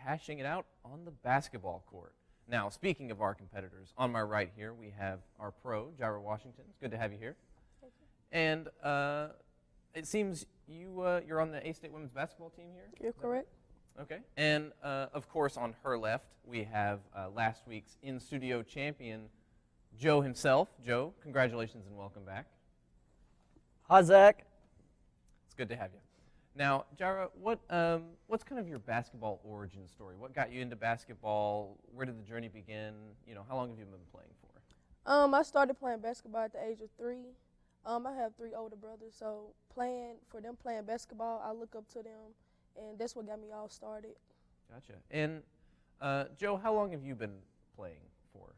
hashing it out on the basketball court. Now, speaking of our competitors, on my right here we have our pro, Jaira Washington. It's good to have you here. Thank you. And it seems you're on the A-State women's basketball team here? You're correct. Okay. And, of course, on her left, we have last week's in-studio champion, Joe himself. Joe, congratulations and welcome back. Hi, Zach. It's good to have you. Now, Jaira, what's kind of your basketball origin story? What got you into basketball? Where did the journey begin? You know, how long have you been playing for? I started playing basketball at the age of 3. I have 3 older brothers, so playing basketball, I look up to them, and that's what got me all started. Gotcha. And, Joe, how long have you been playing for?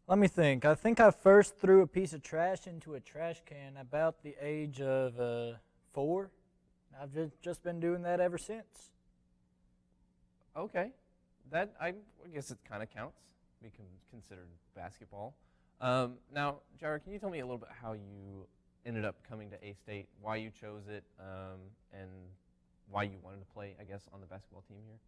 Let me think. I think I first threw a piece of trash into a trash can about the age of 4. I've just been doing that ever since. Okay. That, I guess it kind of counts. We can consider basketball. Now, Jaira, can you tell me a little bit how you ended up coming to A-State, why you chose it, and why you wanted to play, I guess, on the basketball team here?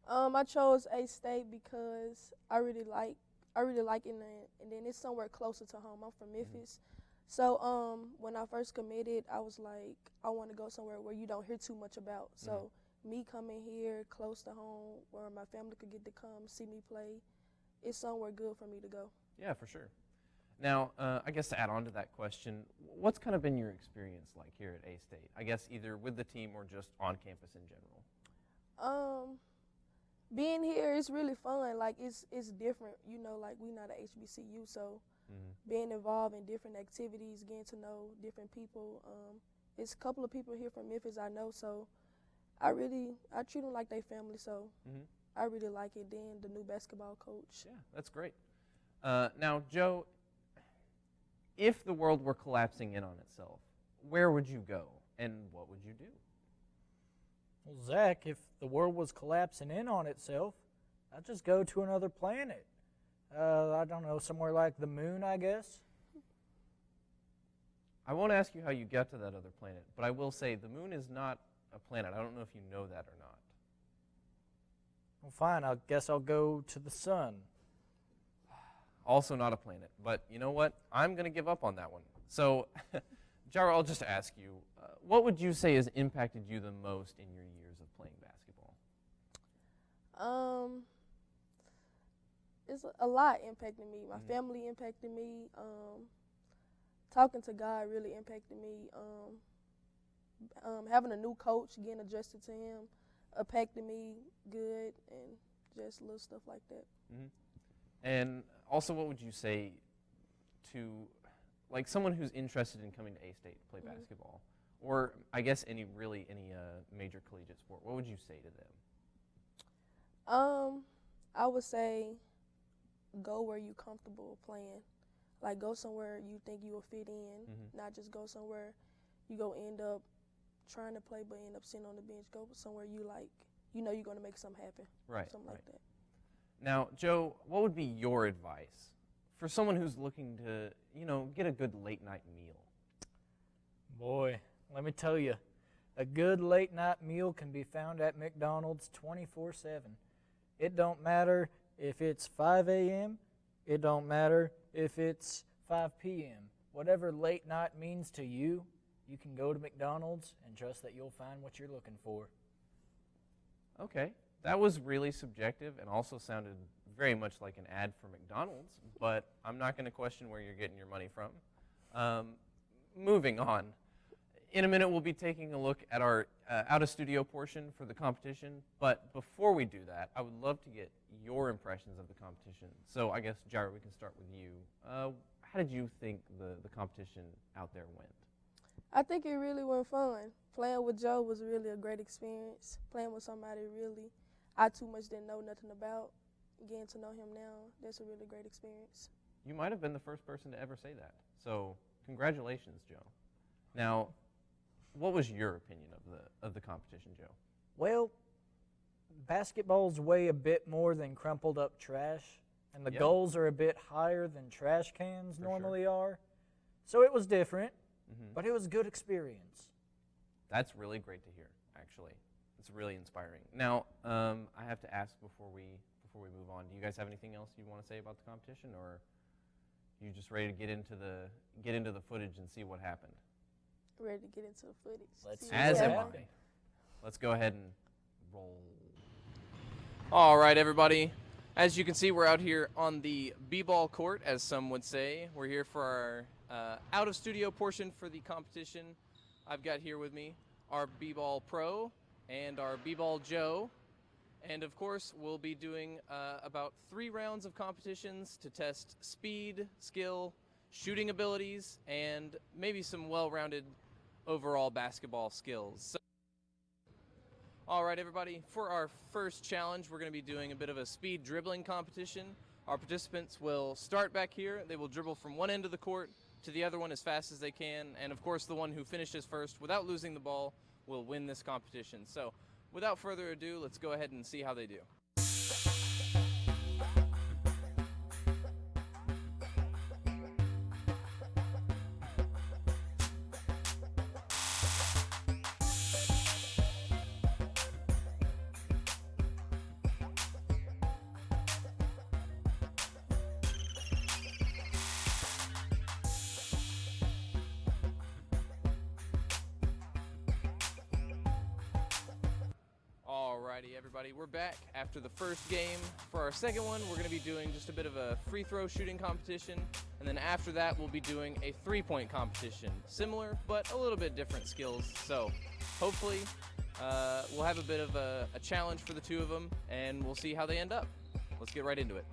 I chose A-State because I really like it, and then it's somewhere closer to home. I'm from Memphis. So when I first committed, I was like, I want to go somewhere where you don't hear too much about. So me coming here close to home where my family could get to come see me play, it's somewhere good for me to go. Yeah, for sure. Now, I guess to add on to that question, what's kind of been your experience like here at A-State? I guess either with the team or just on campus in general. Being here is really fun. Like it's different, you know. Like we not a HBCU, so being involved in different activities, getting to know different people. It's a couple of people here from Memphis I know, so I treat them like they family. So I really like it. Then the new basketball coach. Yeah, that's great. Now, Joe, if the world were collapsing in on itself, where would you go and what would you do? Well, Zach, if the world was collapsing in on itself, I'd just go to another planet. I don't know, somewhere like the moon, I guess. I won't ask you how you got to that other planet, but I will say the moon is not a planet. I don't know if you know that or not. Well, fine, I guess I'll go to the sun. Also not a planet, but you know what? I'm going to give up on that one. So, Jaira, I'll just ask you, what would you say has impacted you the most in your years of playing basketball? It's a lot impacting me. My family impacted me. Talking to God really impacted me. Having a new coach, getting adjusted to him, impacted me good, and just little stuff like that. And also, what would you say to, like, someone who's interested in coming to A-State to play basketball, or I guess any major collegiate sport? What would you say to them? I would say go where you're comfortable playing. Like, go somewhere you think you will fit in, not just go somewhere you go end up trying to play but end up sitting on the bench. Go somewhere you like, you know you're going to make something happen. Right. Something like that. Now, Joe, what would be your advice for someone who's looking to, you know, get a good late-night meal? Boy, let me tell you, a good late-night meal can be found at McDonald's 24/7. It don't matter if it's 5 a.m., it don't matter if it's 5 p.m. Whatever late night means to you, you can go to McDonald's and trust that you'll find what you're looking for. Okay. That was really subjective and also sounded very much like an ad for McDonald's, but I'm not going to question where you're getting your money from. Moving on. In a minute, we'll be taking a look at our out-of-studio portion for the competition, but before we do that, I would love to get your impressions of the competition. So I guess, Jaira, we can start with you. How did you think the competition out there went? I think it really went fun. Playing with Joe was really a great experience. Playing with somebody really I too much didn't know nothing about. Getting to know him now, that's a really great experience. You might have been the first person to ever say that. So congratulations, Joe. Now, what was your opinion of the competition, Joe? Well, basketballs weigh a bit more than crumpled up trash, and the goals are a bit higher than trash cans normally are. So it was different, but it was a good experience. That's really great to hear, actually. it's really inspiring. Now, I have to ask before we move on. Do you guys have anything else you want to say about the competition, or are you just ready to get into the footage and see what happened? Ready to get into the footage. Let's see As what am I. happened. Let's go ahead and roll. All right, everybody. As you can see, we're out here on the b-ball court, as some would say. We're here for our out-of-studio portion for the competition. I've got here with me our b-ball pro and our b-ball Joe. And, of course, we'll be doing about 3 rounds of competitions to test speed, skill, shooting abilities, and maybe some well-rounded overall basketball skills. So, all right, everybody, for our first challenge, we're going to be doing a bit of a speed dribbling competition. Our participants will start back here. They will dribble from one end of the court to the other one as fast as they can. And, of course, the one who finishes first without losing the ball will win this competition. So, without further ado, let's go ahead and see how they do. Alrighty, everybody, we're back after the first game. For our second one, we're going to be doing just a bit of a free throw shooting competition, and then after that, we'll be doing a 3-point competition. Similar, but a little bit different skills. So, hopefully, we'll have a bit of a challenge for the two of them, and we'll see how they end up. Let's get right into it.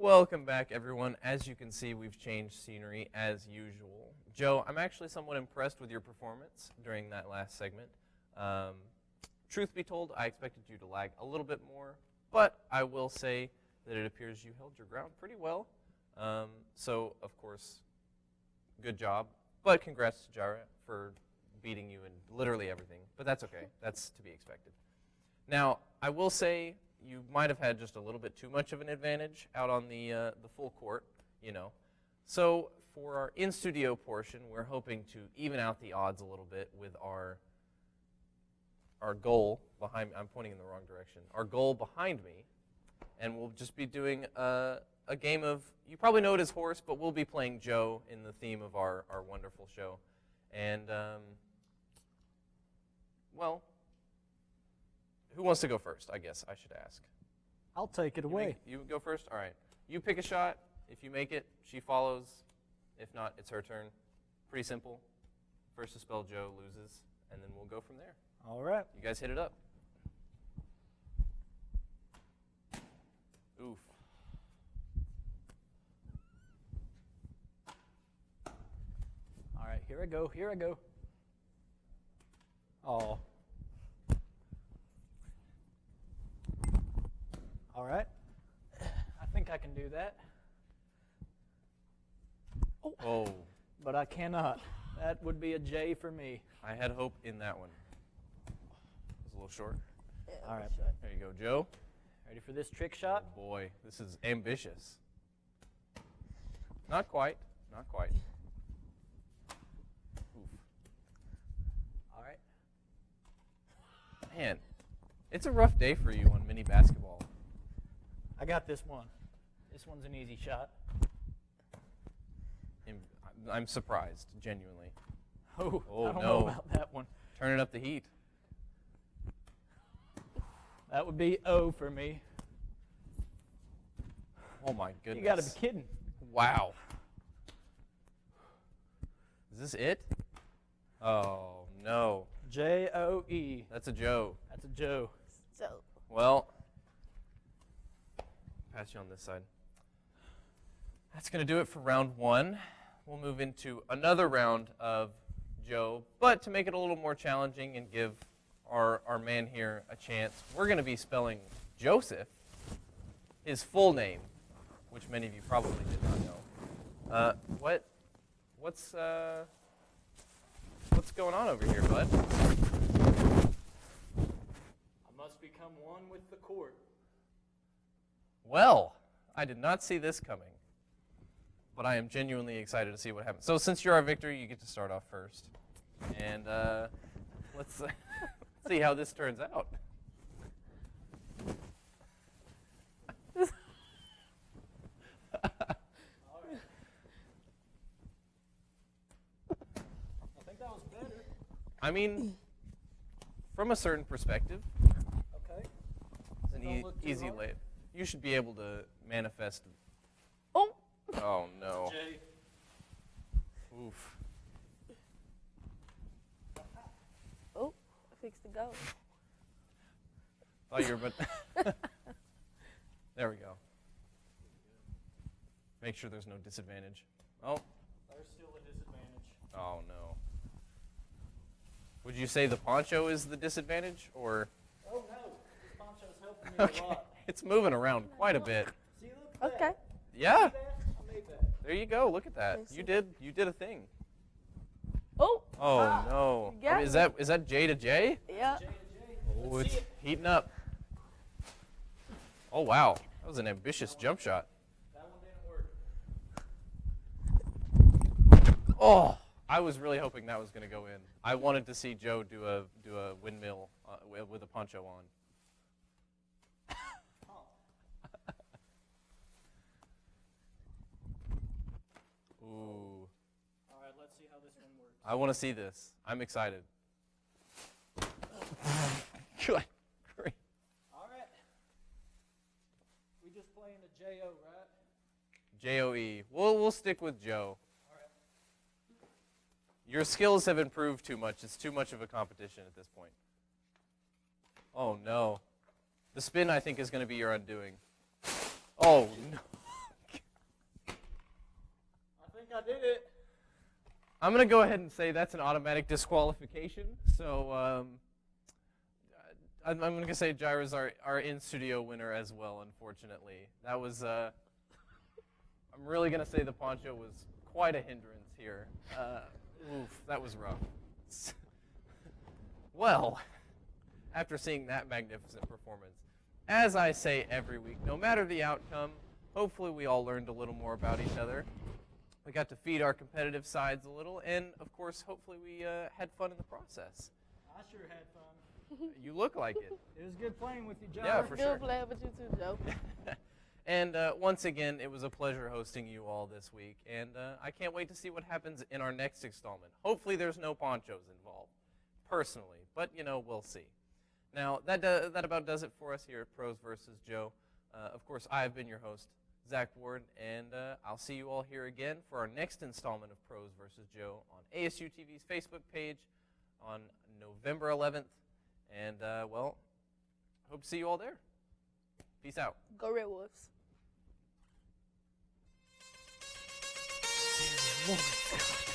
Welcome back, everyone. As you can see, we've changed scenery as usual. Joe, I'm actually somewhat impressed with your performance during that last segment. truth be told, I expected you to lag a little bit more, but I will say that it appears you held your ground pretty well. So, of course, good job. But congrats to Jara for beating you in literally everything. But that's okay. That's to be expected. Now, I will say you might have had just a little bit too much of an advantage out on the full court, you know. So for our in-studio portion, we're hoping to even out the odds a little bit with our goal behind, I'm pointing in the wrong direction, our goal behind me, and we'll just be doing a game of, you probably know it as Horse, but we'll be playing Joe in the theme of our wonderful show. And, well, who wants to go first, I guess I should ask. I'll take it away. You go first? All right. You pick a shot. If you make it, she follows. If not, it's her turn. Pretty simple. First to spell Joe loses, and then we'll go from there. All right. You guys hit it up. Oof. All right, here I go. Here I go. Oh. All right. I think I can do that. Oh. But I cannot. That would be a J for me. I had hope in that one. It was a little short. Yeah, All right. There you go, Joe. Ready for this trick shot? Oh boy, this is ambitious. Not quite. Not quite. Oof. All right. Man, it's a rough day for you on mini basketball. I got this one. This one's an easy shot. I'm surprised, genuinely. Oh, I don't no. know about that one. Turning up the heat. That would be O for me. Oh my goodness. You got to be kidding. Wow. Is this it? Oh no. J-O-E. That's a Joe. That's a Joe. So, Well, pass you on this side. That's going to do it for round one. We'll move into another round of Joe, but to make it a little more challenging and give our man here a chance, we're going to be spelling Joseph, his full name, which many of you probably did not know. What's going on over here, bud? I must become one with the court. Well, I did not see this coming, but I am genuinely excited to see what happens. So since you're our victor, you get to start off first. And let's see how this turns out. I think that was better. I mean, from a certain perspective, Okay. it's an Don't look too easy hard. lay. You should be able to manifest. oh, Oh no. J. Oof. oh, fixed the goal. Thought you were, but there we go. Make sure there's no disadvantage. Oh, There's still a disadvantage. oh no. Would you say the poncho is the disadvantage, or? Oh no, this poncho's helping me Okay, a lot. it's moving around quite a bit. See, look at Okay. that. Yeah, See that? I made that. there you go. Look at that. Let's You see. did a thing. Oh, Oh no. You got Is me. that J to J? yeah. J to J. Oh, Let's it's see it. heating up. Oh wow, that was an ambitious jump shot. That one didn't work. Oh, I was really hoping that was going to go in. I wanted to see Joe do a windmill with a poncho on. Ooh, All right, let's see how this one works. I want to see this. I'm excited. Good grief. All right. We just playing a J-O, right? Joe. We'll stick with Joe. All right. Your skills have improved too much. It's too much of a competition at this point. Oh no. The spin, I think, is going to be your undoing. Oh no. I think I did it. I'm going to go ahead and say that's an automatic disqualification. So I'm going to say Jaira's our in-studio winner as well, unfortunately. That was, I'm really going to say the poncho was quite a hindrance here. Oof, that was rough. Well, after seeing that magnificent performance, as I say every week, no matter the outcome, hopefully we all learned a little more about each other. We got to feed our competitive sides a little, and of course, hopefully we had fun in the process. I sure had fun. You look like it. It was good playing with you, John. Yeah, for sure. Good playing with you too, Joe. And once again, it was a pleasure hosting you all this week, and I can't wait to see what happens in our next installment. Hopefully there's no ponchos involved, personally, but, you know, we'll see. Now, that about does it for us here at Pros vs. Joe. Of course, I've been your host, Zach Ward, and I'll see you all here again for our next installment of Pros vs. Joe on ASU-TV's Facebook page on November 11th. And, well, hope to see you all there. Peace out. Go Red Wolves. Oh, my God.